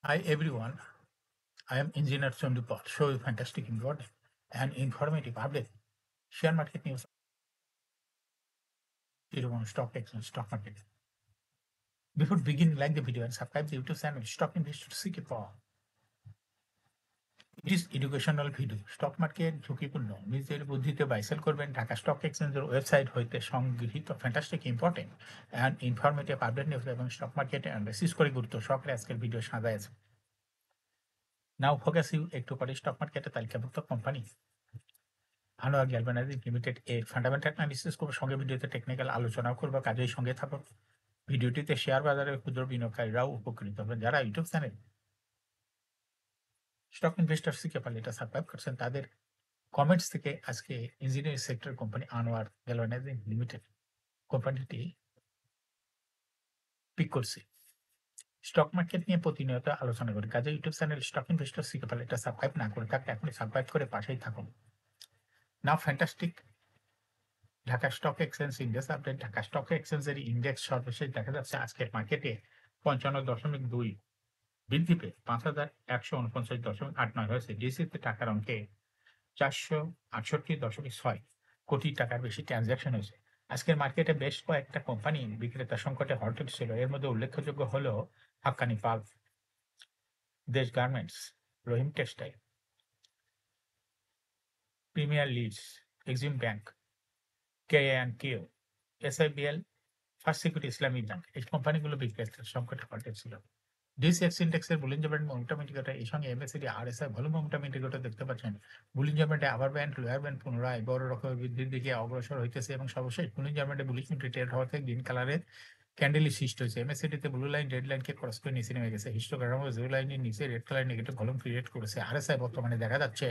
Hi everyone, I am Engineer Chandupal. Show you fantastic important and informative update. Share market news, Tiruvan stock exchange, stock market. Before beginning, like the video and subscribe the YouTube channel Stock Investor Secret for. It is educational video. Stock market ঝুঁকিপূর্ণ নিজের বুদ্ধিতে বাইসেল করবেন Dhaka stock এক্সচেঞ্জের website হইতে সংগৃহীত fantastic important and informative update news এবং stock মার্কেটে analysis করে গুরুত্ব সহকারে আজকের ভিডিও সাজাইছে। নাও ফোকাস ইউ একটু পরে স্টক মার্কেটে তালিকাভুক্ত কোম্পানি ভানুয়া গ্যালভানাইজিং লিমিটেড এর ফান্ডামেন্টাল অ্যানালিসিস করবো, সঙ্গে ভিডিওতে টেকনিক্যাল আলোচনাও করবো। কাজেই সঙ্গে থাকো। ভিডিওটিতে শেয়ার বাজারের ক্ষুদ্র বিনিয়োগকারীরাও উপকৃত হবেন। যারা ইউটিউব চ্যানেল স্টক ইনভেস্টর শিখে পারলে এটা সাবস্ক্রাইব করছেন, তাদের কমেন্টস থেকে আজকে engineering sector company Anwar galvanizing limited কোম্পানিটি পিক করছে। স্টক মার্কেট নিয়ে প্রতিনিয়ত আলোচনা করি, কাজে ইউটিউব চ্যানেল স্টক ইনভেস্টর শিখে পারলে এটা সাবস্ক্রাইব না করে থাকলে এখনই সাবস্ক্রাইব করে পাশেই থাকুন। Now fantastic Dhaka stock exchange index update. Dhaka stock এক্সচেঞ্জের ইন্ডেক্স সর্বশেষ দেখা যাচ্ছে আজকের মার্কেটে 55.2 বৃদ্ধি পেয়ে 5,149.89 হয়েছে। ডিসিতে টাকার অঙ্কে 468.6 কোটি টাকার বেশি ট্রানজাকশন হয়েছে। আজকের মার্কেটে বেশ কয়েকটা কোম্পানি বিক্রেতা সংকটে হরটেল ছিল। এর মধ্যে উল্লেখযোগ্য হলো Hakkani pulp, Desh garments, Rahim textile, premier লিডস, Exim bank, KANQ, SIBL, first security Islami bank. এই কোম্পানিগুলো বিক্রেতার সংকটে হরটেল ছিল। ডিসিএক্স ইন্ডেক্সের বুলিঞ্জার ব্যান্ড মোমেন্টাম ইন্ডিকেটর, এই সঙ্গে MACD RSI volume momentum indicator দেখতে পাচ্ছেন। বুলিঞ্জার ব্যান্ডে আবার ব্যান্ড লোয়ার ব্যান্ড পুনরায় বড় রকমের বৃদ্ধির দিকে অগ্রসর হইতেছে এবং সর্বশেষ বুলিঞ্জার ব্যান্ডে বুলিশ ট্রেড হওয়াতে গ্রিন কালারের ক্যান্ডেলই সৃষ্টি হয়েছে। MACD তে ব্লু লাইন রেড লাইনকে ক্রস করে নিচে নেমে গেছে। হিস্টোগ্রাম জিরো লাইনের নিচে red colour negative volume create করেছে। RSI বর্তমানে দেখা যাচ্ছে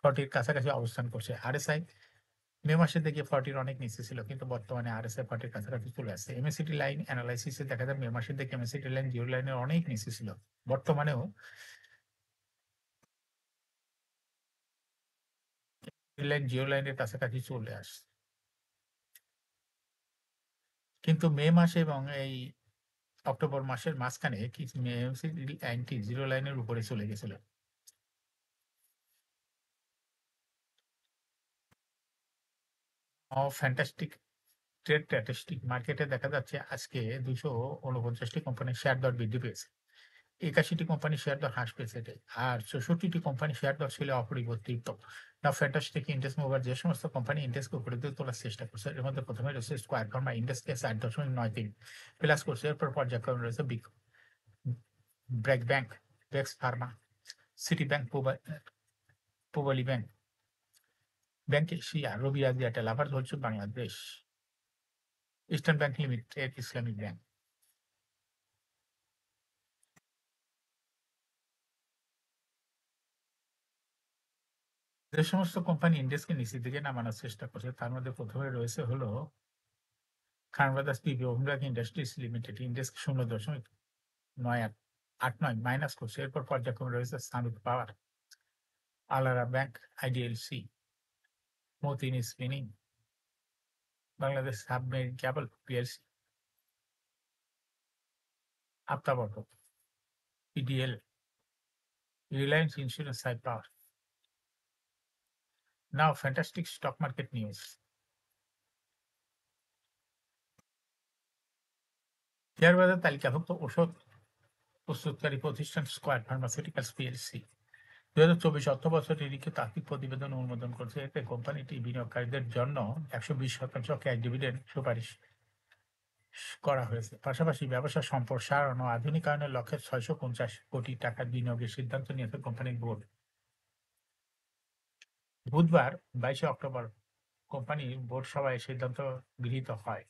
40 কাছাকাছি অবস্থান করছে। RSI মে মাসের দিকে 40 অনেক নিচে ছিল, কিন্তু বর্তমানে RSI 40 কাছাকাছি চলে আসছে। MACD লাইন অ্যানালাইসিসে দেখা যায় মে মাসের দিকে MACD লাইন জিরো লাইনের অনেক নিচে ছিল, বর্তমানেও লাইন জিরো লাইনের কাছাকাছি চলে আসছে। কিন্তু মে মাসে এবং এই অক্টোবর মাসের মাঝখানে কি MACD লাইনটি জিরো লাইনের উপরে চলে গেছিল। ফ্যান্টাস্টিক ট্রেড স্ট্যাটিস্টিক মার্কেটে দেখা যাচ্ছে আজকে 249টি কোম্পানির শেয়ার দর বৃদ্ধি পেয়েছে, 81টি কোম্পানির শেয়ার দর হ্রাস পেয়েছে আর 64টি কোম্পানির শেয়ার দর ছিল অপরিবর্তিত। না ফ্যান্টাস্টিক ইন্ডেক্স মুভার যে সমস্ত কোম্পানি ইন্ডেক্সকে উপরে দিয়ে তোলার চেষ্টা করছে, এর মধ্যে প্রথমে রয়েছে স্কোয়ার ফার্মা, ইন্ডেক্সকে 4.93 প্লাস করছে। এরপর পর্যায়ক্রমে রয়েছে big BRAC bank, Bex pharma, city bank, Pubali bank, bank Asia, Robi আজিয়া, লাভার হচ্ছে Bangladesh, eastern bank limited, islamic bank. যে সমস্ত কোম্পানি ইন্ডেক্সকে নিচের দিকে নামানোর চেষ্টা করছে তার মধ্যে প্রথমে রয়েছে হলো খান ব্রাদার্স পিবি, ওমরাক ইন্ডাস্ট্রিজ লিমিটেড, ইন্ডেক্স 0.98 মাইনাস করছে। এরপর পর্যায়ক্রমে রয়েছে সামিট পাওয়ার, আলারা bank, IDLC, Matin spinning, Bangladesh submarine cable PLC, Aftab auto, PDL, reliance insurance, side power. Now fantastic stock market news. Share বাজার তালিকাভুক্ত ওষুধ প্রস্তুতকারী প্রতিষ্ঠান স্কয়ার ফার্মাসিউটিক্যালস PLC 2024 অর্থবছরের লিখিত আর্থিক প্রতিবেদন অনুমোদন করেছে। এতে কোম্পানিটি বিনিয়োগকারীদের জন্য 120% ক্যাশ ডিভিডেন্ড সুপারিশ করা হয়েছে। পাশাপাশি ব্যবসা সম্প্রসারণ ও আধুনিকায়নের লক্ষ্যে 650 কোটি টাকার বিনিয়োগের সিদ্ধান্ত নিয়েছে কোম্পানির বোর্ড। বুধবার 22 অক্টোবর কোম্পানির বোর্ড সভায় সিদ্ধান্ত গৃহীত হয়।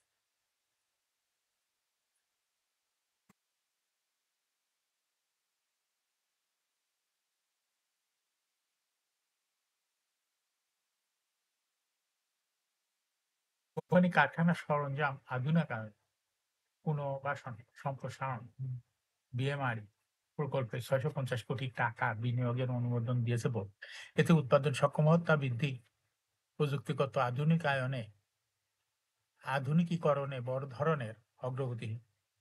কোম্পানি কারখানা সরঞ্জাম আধুনিকায়ন পুনর্বাসন সম্প্রসারণ BMRE প্রকল্পে 650 কোটি টাকা বিনিয়োগের অনুমোদন দিয়েছে বোর্ড। এতে উৎপাদন সক্ষমতা বৃদ্ধি, প্রযুক্তিগত আধুনিকীকরণে বড় ধরনের অগ্রগতি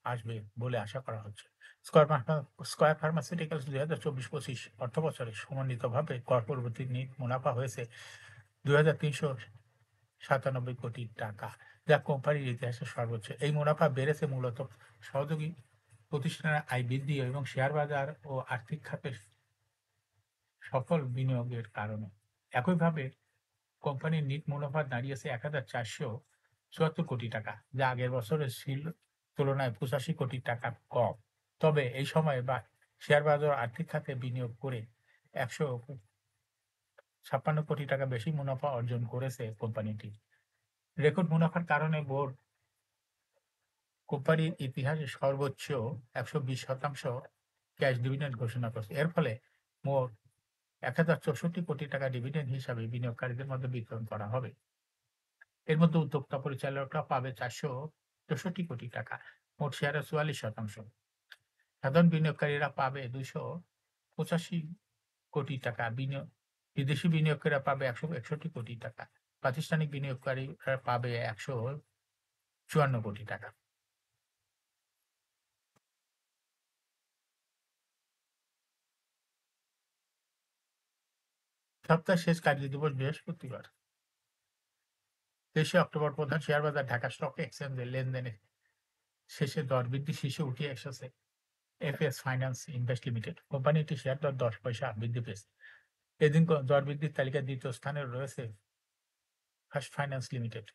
আসবে বলে আশা করা হচ্ছে। স্কয়ার ফার্মাসিউটিক্যালস ২০২৪-২৫ অর্থবছরে সমন্বিতভাবে কর পরবর্তী মুনাফা হয়েছে ৳২,৩৯৭ কোটি, যা কোম্পানির ইতিহাসে সর্বোচ্চ। এই মুনাফা বেড়েছে মূলত সহযোগী প্রতিষ্ঠানের আয় বৃদ্ধি এবং শেয়ার বাজার ও আর্থিক খাতে সফল বিনিয়োগের কারণে। একইভাবে কোম্পানির নিট মুনাফা দাঁড়িয়েছে ৳১,৪৭৪ কোটি, যা আগের বছরের তুলনায় ৳৮৫ কোটি কম। তবে এই সময়ে শেয়ার বাজার ও আর্থিক খাতে বিনিয়োগ করে ৳১৫৬ কোটি বেশি মুনাফা অর্জন করেছে কোম্পানিটি। রেকর্ড মুনাফার কারণে বোর্ড কোম্পানির ইতিহাসে সর্বোচ্চ ১২০% ক্যাশ ডিভিডেন্ড ঘোষণা করেছে। এর ফলে মোট ৳১,০৬৪ কোটি ডিভিডেন্ড হিসাবে বিনিয়োগকারীদের মধ্যে বিতরণ করা হবে। এর মধ্যে উদ্যোক্তা পরিচালকরা পাবে ৳৪৬৪ কোটি, মোট শেয়ারের ৪৪%। সাধারণ বিনিয়োগকারীরা পাবে ৳২৮৫ কোটি, বিদেশি বিনিয়োগকারীরা পাবে ৳১৬১ কোটি, প্রাতিষ্ঠানিক বিনিয়োগকারীরা পাবে ৳১৫৪ কোটি। সপ্তাহের শেষ কার্যদিবস বৃহস্পতিবার, ২৩শে অক্টোবর। প্রধান শেয়ার বাজার ঢাকা স্টক এক্সচেঞ্জে লেনদেনের শেষে দরবৃদ্ধি শীর্ষে উঠে এসেছে এফএস ফাইন্যান্স ইনভেস্ট লিমিটেড। কোম্পানিটির শেয়ার দর ১০ পয়সা বৃদ্ধি পেয়েছে। এদিন দরবৃদ্ধির তালিকায় দ্বিতীয় স্থানে রয়েছে ফার্স্ট ফাইন্যান্স লিমিটেড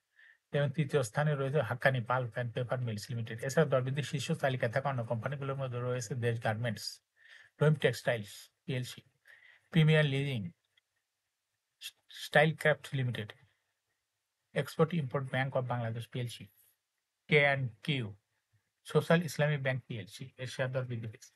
এবং তৃতীয় স্থানে রয়েছে Hakkani pulp and paper mills limited. এছাড়া দরবৃদ্ধির শীর্ষ তালিকায় থাকা অন্য কোম্পানিগুলোর মধ্যে রয়েছে দেশ garments, Rahim textiles PLC, premier leasing, style craft limited, export import bank of Bangladesh PLC, K&Q, social Islami bank PLC এর শেয়ার দর বৃদ্ধি পেয়েছে।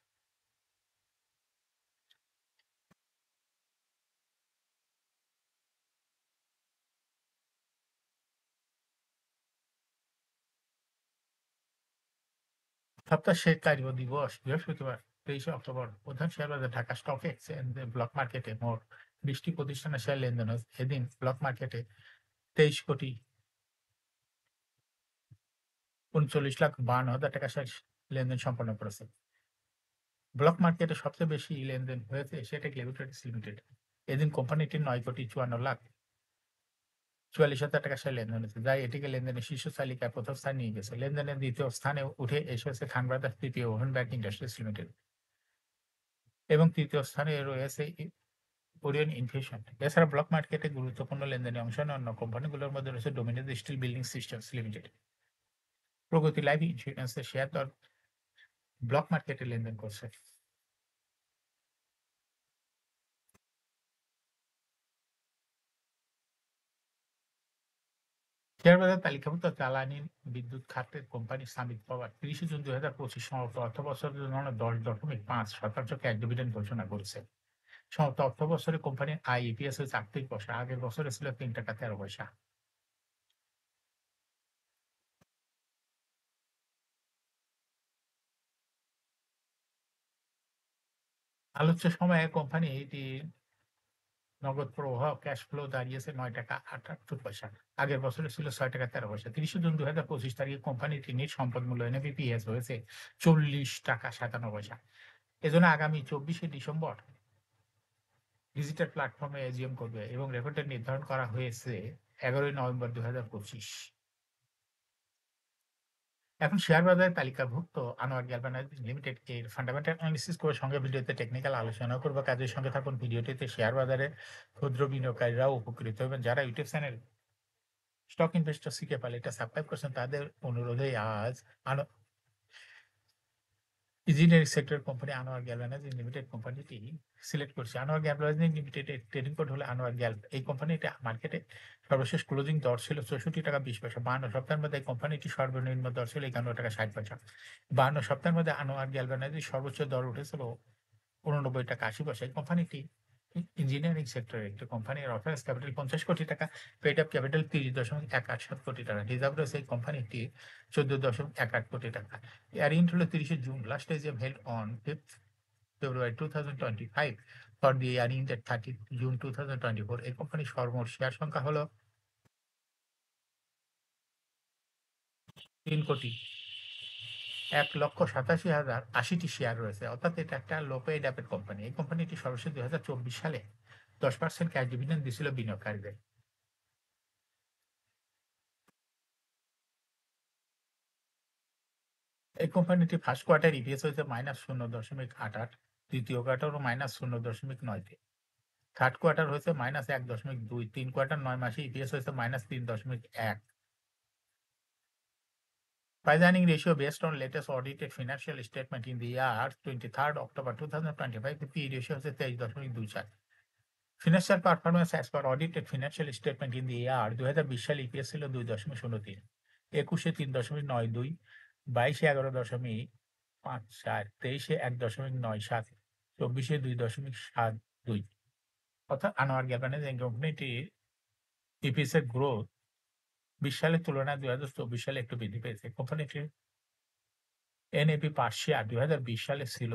সপ্তাহের শেষ কার্যদিবস বৃহস্পতিবার, ২৩শে অক্টোবর। প্রধান শেয়ার বাজার ঢাকা স্টক এক্সচেঞ্জে ব্লক মার্কেটে মোট ২০টি প্রতিষ্ঠানের শেয়ার লেনদেন হয়েছে। এদিন ব্লক মার্কেটে ২৩,৩৯,৫২,০০০ শেয়ার লেনদেন সম্পন্ন করেছে। ব্লক মার্কেটে সবচেয়ে বেশি লেনদেন হয়েছে এশিয়াটেক ল্যাবরেটরিজ লিমিটেড। এদিন কোম্পানিটির ৯,৫৪,৪৪,০০০ শেয়ার লেনদেন হয়েছে, যা এটিকে লেনদেনের শীর্ষ তালিকায় প্রথম স্থানে নিয়ে গেছে। লেনদেনের দ্বিতীয় স্থানে উঠে এসেছে খান ব্রাদার্স, তৃতীয় ওভেন ব্যাংক ইন্ডাস্ট্রিজ লিমিটেড এবং তৃতীয় স্থানে রয়েছে ওরিয়ন ইনফিউশন। এছাড়া ব্লক মার্কেটে গুরুত্বপূর্ণ লেনদেনে অংশ নেওয়া অন্য কোম্পানিগুলোর মধ্যে রয়েছে Dominion steel building systems limited. প্রগতি লাইফ ইন্স্যুরেন্সের শেয়ার দর ব্লক মার্কেটে লেনদেন করছে। শেয়ার বাজার তালিকাভুক্ত জ্বালানি বিদ্যুৎ খাতের কোম্পানি সামিট পাওয়ার ৩০শে জুন ২০২৫ সমাপ্ত অর্থবছরের জন্য ১০.৫% ক্যাশ ডিভিডেন্ড ঘোষণা করেছে। সমাপ্ত অর্থবছরে কোম্পানির আয় ইপিএস হয়েছে ৩৮ পয়সা, আগের বছরে ছিল ৳৩.১৩। আলোচ্য সময়ে কোম্পানিটি নগদ প্রবাহ ক্যাশ ফ্লো দাঁড়িয়েছে ৳৯.৭৮। আগের বছরে ছিল ৳৬.১৩। ৩০শে জুন ২০২৫ তারিখে কোম্পানিটির নিট সম্পদ মূল্য এনএভিপিএস হয়েছে ৳৪০.৫৭। এজন্য আগামী ২৪শে ডিসেম্বর ডিজিটাল প্ল্যাটফর্মে এজিএম করবে এবং রেকর্ড ডেট নির্ধারণ করা হয়েছে ১১ই নভেম্বর ২০২৫। এখন শেয়ার বাজারে তালিকাভুক্ত আনোয়ার গ্যালভানাইজিং লিমিটেড এর ফান্ডামেন্টাল অ্যানালিসিস করে সঙ্গে ভিডিওতে টেকনিক্যাল আলোচনা করব। কাজের সঙ্গে থাকুন। ভিডিওটিতে শেয়ার বাজারে ক্ষুদ্র বিনিয়োগকারীরাও উপকৃত হবেন। যারা ইউটিউব চ্যানেল স্টক ইনভেস্টর শিখে পালে এটা সাবস্ক্রাইব করছেন, তাদের অনুরোধে আজ আনো engineering sector company Anwar galvanizing limited কোম্পানিটি সিলেক্ট করছি। আনোয়ার গ্যালভানাইজিং লিমিটেড এর ট্রেডিং কোড হলো আনোয়ার গ্যাল। এই কোম্পানিটা মার্কেটে সর্বশেষ ক্লোজিং দর ছিল ৳৬৪.২০। ৫২ সপ্তাহের মধ্যে এই কোম্পানিটির সর্বনিম্ন দর ছিল ৳৫১.৬০। ৫২ সপ্তাহের মধ্যে আনোয়ার গ্যালভানাইজিং সর্বোচ্চ দর উঠেছিল ৳৮৯.৮০। এই কোম্পানিটি ইঞ্জিনিয়ারিং সেক্টরের একটি কোম্পানি। এর অথরাইজড ক্যাপিটাল ৳৫০ কোটি, পেইড আপ ক্যাপিটাল ৳৩০.১৮ কোটি। রিজার্ভ রয়েছে এই কোম্পানিটির ৳১৪.১৮ কোটি। Earnings হলো ৩০শে জুন। Last AGM held on 5th February 2025 for the earning at 30th June 2024। এই কোম্পানির সর্বমোট শেয়ার সংখ্যা হলো ৩ কোটি। 1,87,080টি শেয়ার রয়েছে, অর্থাৎ এটা একটা লো পেইড অ্যাপের কোম্পানি। এই কোম্পানিটি সর্বশেষ ২০২৪ সালে 10% ক্যাশ ডিভিডেন্ড দিছিল বিনিয়োগকারীদের। এই কোম্পানিটি ফার্স্ট কোয়ার্টার ইপিএস হয়েছে -0.88, দ্বিতীয় কোয়ার্টারও -0.93, থার্ড কোয়ার্টার হয়েছে -1.2, 3 কোয়ার্টার 9 মাসে ইপিএস হয়েছে -3.1। Price earning ratio based on latest audited financial statement in the year 23rd October 2025, the P/E ratio হচ্ছে 23.24। Financial performance as per audited financial statement in the year 2020 সালে EPS ছিল 2.03, 21-এ 3.92, 22-এ 11.54, 23-এ 1.97, 24-এ 2.72। অর্থাৎ Anwar galvanising কোম্পানিটির EPS এর growth 20 সালের তুলনায় 2024 সালে একটু বৃদ্ধি পেয়েছে। কোম্পানিটির এনএপি পার শেয়ার 2020 সালে ছিল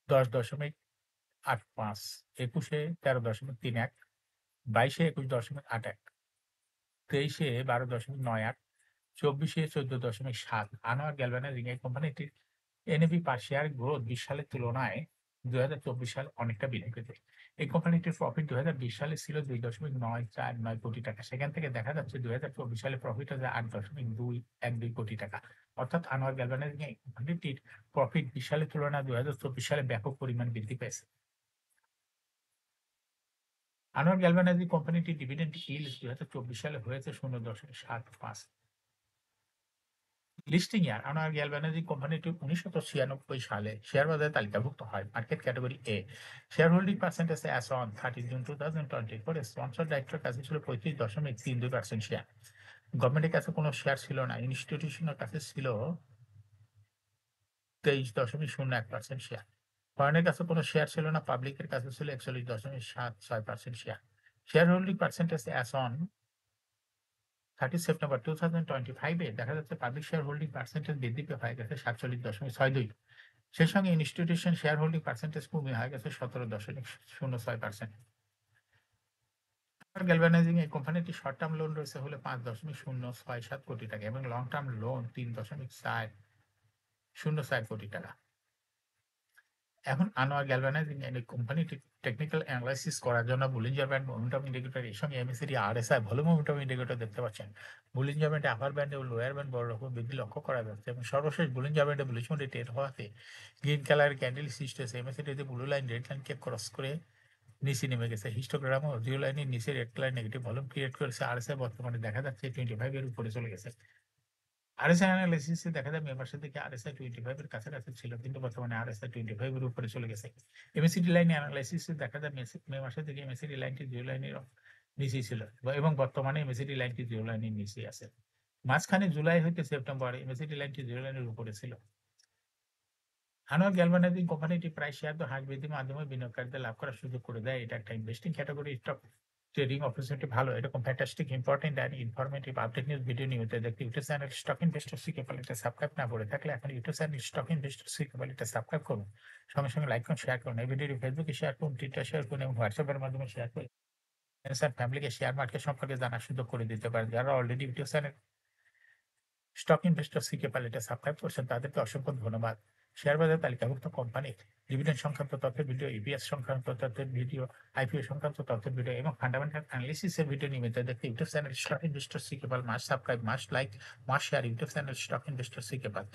10.85, 21-এ 13.31, 22-এ 21.81, 23-এ 12.98, 24-এ 14.7। আনোয়ার গ্যালভানাইজিং এই কোম্পানিটির এনএভি পার শেয়ার গ্রোথ 20 সালের তুলনায় 2024 সালে অনেকটা বৃদ্ধি পেয়েছে। এই কোম্পানিটির প্রফিট 2020 সালে ছিল 2.949 কোটি টাকা। সেখান থেকে দেখা যাচ্ছে 2024 সালে প্রফিট হচ্ছে 8.212 কোটি টাকা। অর্থাৎ আনোয়ার গ্যালভানাইজিং এই কোম্পানিটির প্রফিট 20 সালের তুলনায় 2024 সালে ব্যাপক পরিমাণ বৃদ্ধি পেয়েছে। আনোয়ার গ্যালভানাইজিং কোম্পানিটির ডিভিডেন্ড ইল্ড 2024 সালে হয়েছে 0.75। লিস্টিং ইয়ার আনোয়ার গ্যালভানাইজিং কোম্পানিটি 1996 সালে শেয়ার বাজারে তালিকাভুক্ত হয়। Market category A. Share holding percentage as on 30 June 2024 sponsor ডাইরেক্টরের কাছে ছিল 35.32% শেয়ার। গভর্নমেন্টের কাছে কোনো শেয়ার ছিল না। ইনস্টিটিউশনের কাছে ছিল 23.01% শেয়ার। ফরেনের কাছে কোনো শেয়ার ছিল না। পাবলিকের কাছে ছিল 41.76% share. Share holding percentage as on 30 September 2025 দেখা যাচ্ছে পাবলিক শেয়ার হোল্ডিং পার্সেন্টেজ বৃদ্ধি হয়ে গেছে 47.62। সেই সঙ্গে ইনস্টিটিউশন শেয়ার হোল্ডিং পার্সেন্টেজ কমে হয়ে গেছে 17.06%। গ্যালভানাইজিং এই কোম্পানিটি শর্ট টার্ম লোন রয়েছে হলে 5.067 কোটি টাকা এবং লং টার্ম লোন 3.404 কোটি টাকা। এখন আনোয়ার গ্যালভানাইজিং এই কোম্পানিটি টেকনিক্যাল অ্যানালাইসিস করার জন্য বুলিঞ্জার ব্যান্ড মোমেন্টাম ইন্ডিকেটর এর সঙ্গে MACD RSI volume momentum indicator দেখতে পাচ্ছেন। বুলিঞ্জার ব্যান্ডে আপার ব্যান্ড ও লোয়ার ব্যান্ড বড় রকম বৃদ্ধি লক্ষ্য করা যাচ্ছে এবং সর্বশেষ বুলিঞ্জার ব্যান্ডে বুলিশ মোডে টের হওয়াতে গ্রিন কালারের ক্যান্ডেল সৃষ্টি হয়েছে। এমএসিডিতে ব্লু লাইন রেড লাইনকে ক্রস করে নিচে নেমে গেছে। হিস্টোগ্রাম ও জিরো লাইনের নিচে red colour negative volume create করেছে। আরএসআই বর্তমানে দেখা যাচ্ছে 25 এর উপরে চলে গেছে। আরএসআই অ্যানালিসিসে দেখা যায় মে মাসের দিকে আরএসআই 25 এর কাছাকাছি ছিল, কিন্তু বর্তমানে আরএসআই 25 এর উপরে চলে গেছে। এমএসিডি লাইন অ্যানালাইসিসে দেখা যায় মে মাসের দিকে এমএসিডি লাইনটি জিরো লাইনের নিচেই ছিল এবং বর্তমানে এমএসিডি লাইনটি জিরো লাইনের নিচেই আছে। মাঝখানে জুলাই হইতে সেপ্টেম্বর এমএসিডি লাইনটি জিরো লাইনের উপরে ছিল। আনোয়ার গ্যালভানাইজিং কোম্পানিটি প্রায় শেয়ার দর হ্রাস বৃদ্ধির মাধ্যমে বিনিয়োগকারীদের লাভ করার সুযোগ করে দেয়। এটা একটা investing category. Stock trading opportunity ভালো। এরকম fantastic important and informative update news video নিয়মিত দেখতে YouTube channel stock investor CK প্যালেটে সাবস্ক্রাইব না করে থাকলে এখন YouTube channel stock investor CK প্যালেটে সাবস্ক্রাইব করুন। সঙ্গে সঙ্গে লাইক করুন, শেয়ার করুন। এই ভিডিওটি ফেসবুকে শেয়ার করুন, টুইটার শেয়ার করুন এবং হোয়াটসঅ্যাপের মাধ্যমে শেয়ার করুন। ফ্যামিলিকে শেয়ার মার্কেট সম্পর্কে জানার সুযোগ করে দিতে পারেন। যারা already YouTube channel stock investor CK প্যালেটে সাবস্ক্রাইব করছেন তাদেরকে অসংখ্য ধন্যবাদ। শেয়ার বাজারে তালিকাভুক্ত কোম্পানি ডিভিডেন্ড সংক্রান্ত তথ্যের ভিডিও, ইপিএস সংক্রান্ত তথ্যের ভিডিও, আইপিও সংক্রান্ত তথ্যের ভিডিও এবং ফান্ডামেন্টাল অ্যানালিসিসের ভিডিও নিয়মিত দেখতে YouTube channel stock investor CK Pal must subscribe, must like, must share YouTube channel stock investor CK Pal.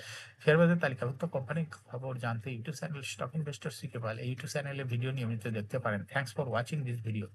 Share বাজারে তালিকাভুক্ত কোম্পানির খবর জানতে YouTube channel stock investor CK Pal এই ইউটিউব চ্যানেলে ভিডিও নিয়মিত দেখতে পারেন। Thanks for watching this video.